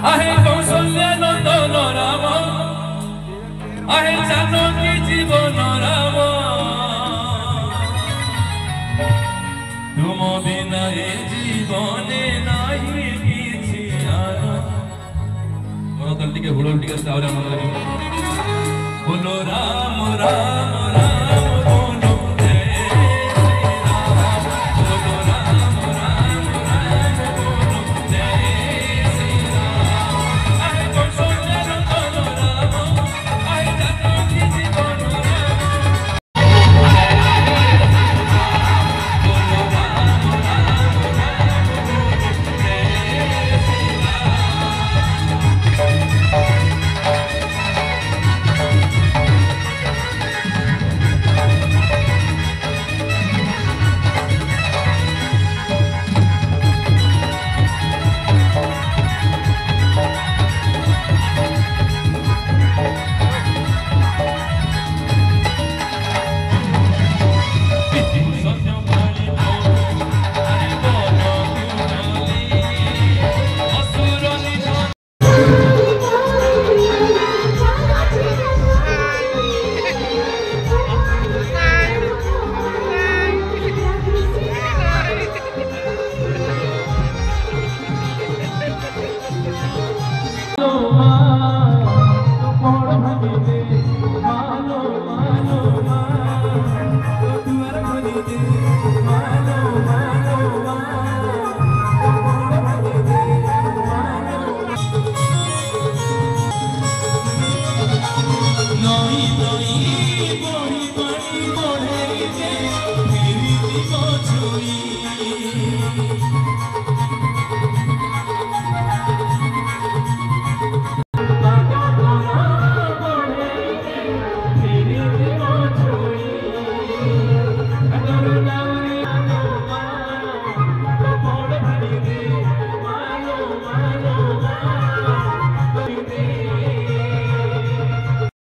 आहे कौशल्य नंदन राम आहे जानकी जीवन राम तुम बिना ए जीवने नाही किछि आर मोर तल टिके हुलल टिके सावरे मन लागि बोलो राम राम।